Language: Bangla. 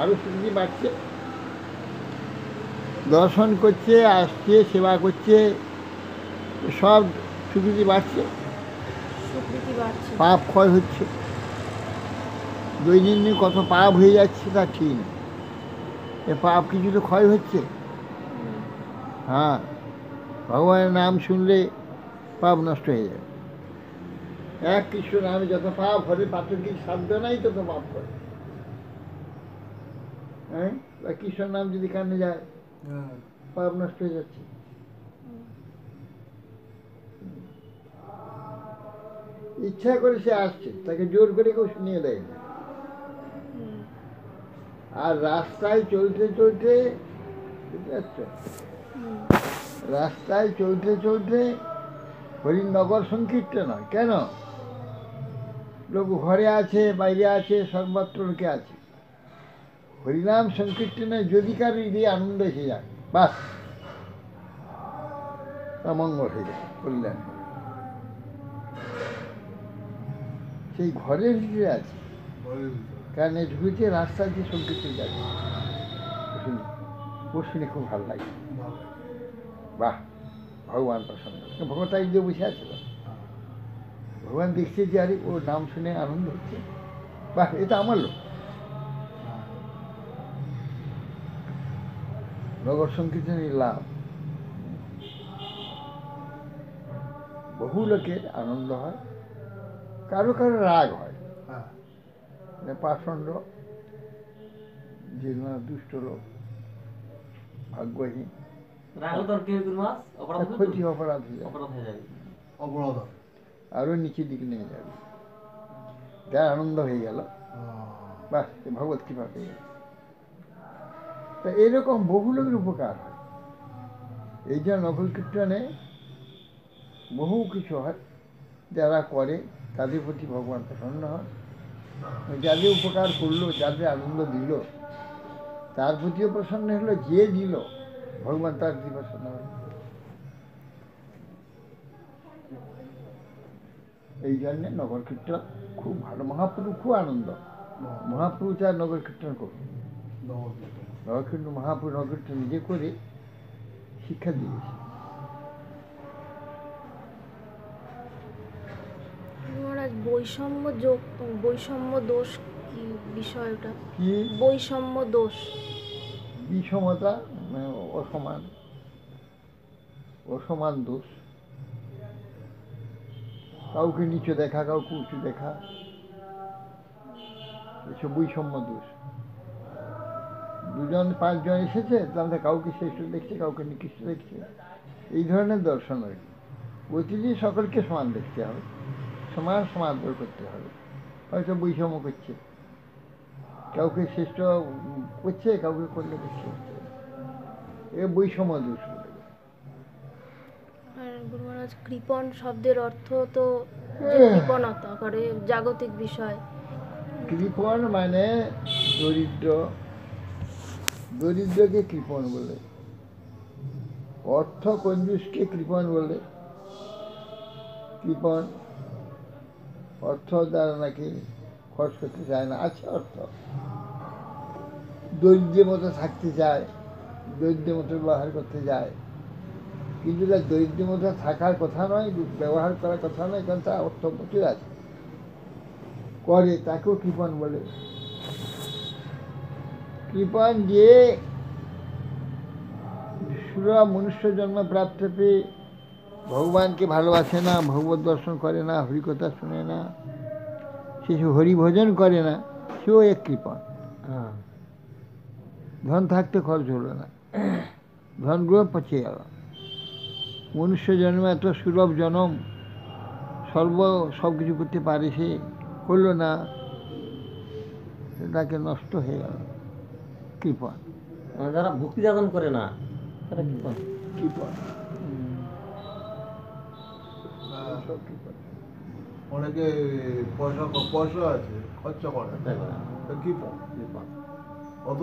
আরও স্বীকৃতি বাড়ছে, দর্শন করছে, আসছে, সেবা করছে, সব স্বীকৃতি বাড়ছে, পাপ ক্ষয় হচ্ছে, দৈনন্দিন কত পাপ হয়ে যাচ্ছে তা ঠিক নেই, এ পাপ কিছু তো ক্ষয় হচ্ছে। হ্যাঁ, ভগবানের নাম শুনলে পাপ নষ্ট হয়ে যাবে। এক কৃষ্ণ নামে যত পাপ হবে, প্রাকৃতিক সাধ্য নাই তত পাপ করে। হ্যাঁ, কৃষ্ণ নাম যদি কানে যায়, পাপ নষ্ট হয়ে যাচ্ছে। ইচ্ছা করে সে আসছে, তাকে জোর করে কেউ শুনিয়ে দেয় না। আর রাস্তায় চলতে চলতে, বুঝতে পারছ, রাস্তায় চলতে চলতে হরিনগর সংকীর্তন হয়। কেন? লোক ঘরে আছে, বাইরে আছে, সর্বত্র লোকে আছে। হরিনাম সংকীর্তনে যদি কারো হৃদয়ে আনন্দ এসে যায়, বাস তা মঙ্গল হয়ে যায়, কল্যাণ। সেই ঘরের ভিতরে আছে, কারণ ঢুকেছে রাস্তা দিয়ে সংকীর্তন যাচ্ছে, ও শুনে খুব ভালো লাগে। বাহ, ভগবান প্রসন্ন, ভগবান তাই দিয়ে বসে আছে। ভগবান দেখছে যে আরে ওর নাম শুনে আনন্দ হচ্ছে, বাহ, এটা আমার লোক। নগর সংকীর্তনের লাভ, বহু লোকের আনন্দ হয়, কারো কারো রাগ হয়, পাষণ্ড, যে দুষ্ট লোক, ভাগ্যহীন, ক্ষতি অপরাধ হয়ে যাবে, আরো নিচের দিকে নিয়ে যাবে। যার আনন্দ হয়ে গেল, বাস, ভগবত কৃপা পেয়ে গেল। তা এরকম বহু লোকের উপকার হয়। এই যে নকল কীর্তনে বহু কিছু হয়, যারা করে তাদের প্রতি ভগবান প্রসন্ন হয়, যাদের উপকার করলো, যাদের আনন্দ দিল তার প্রতিও প্রসন্ন হলো, যে দিল ভগবান তার প্রতি প্রসন্ন হল। এই জন্যে নগর কীর্তন খুব ভালো। মহাপ্রভু খুব আনন্দ, মহাপ্রভু তার নগর কীর্তন করুন। নগর কীর্তন, মহাপ্রভু নগর কীর্তন নিজে করে শিক্ষা দিয়েছে। বৈষম্য যোগ, বৈষম্য দোষ কি বিষয়টা? কি বৈষম্য দোষ? বিষমতা, অসমান, অসমান দোষ, কাউকে নিচু দেখা, কাউকে উঁচু দেখা, এসব বৈষম্য দোষ। দুজন পাঁচজন এসেছে, তাহলে কাউকে শ্রেষ্ঠ দেখছে, কাউকে নিকৃষ্ট দেখছে, এই ধরনের দর্শন আর কি। প্রতিটি সকলকে সমান দেখতে হবে, সমান সমাদর করতে হবে। হয়তো বৈষম্য করছে, কাউকে শ্রেষ্ঠ করছে, কাউকে করলে করছে, এ বৈষম্য দোষ বলে। আর গুরু মহারাজ, কৃপণ শব্দের অর্থ তো কৃপণতা করে, জাগতিক বিষয়। কৃপণ মানে দরিদ্র, দরিদ্রকে কৃপণ বলে, অর্থ কঞ্জুসকে কৃপণ বলে। কৃপণ অর্থ দ্বারা নাকি খরচ করতে চায় না, আছে অর্থ, দরিদ্রের মতো থাকতে চায়, দরিদ্রের মতো ব্যবহার করতে যায়, কিন্তু তার দরিদ্রের মতো থাকার কথা নয়, ব্যবহার করার কথা নয়, কারণ তার অর্থ প্রচুর আছে, করে, তাকেও কৃপণ বলে। কৃপণ যে সুলভ মনুষ্য জন্ম প্রাপ্ত পেয়ে ভগবানকে ভালোবাসে না, ভগবত দর্শন করে না, হরিকথা শুনে না, সে হরিভোজন করে না, সেও এক কৃপণ। ধন থাকতে খরচ হলো না, ধনগুলো পচে গেল। মনুষ্য জন্ম এত সুলভ জন্ম, সব কিছু করতে পারে, সে করলো না, তাকে নষ্ট হয়ে গেল, কৃপণ। যারা ভক্তি যাপন করে না তারা কৃপণ। কৃপণ, অনেকে পয়সা আছে, খরচা করে, কৃপণ। অত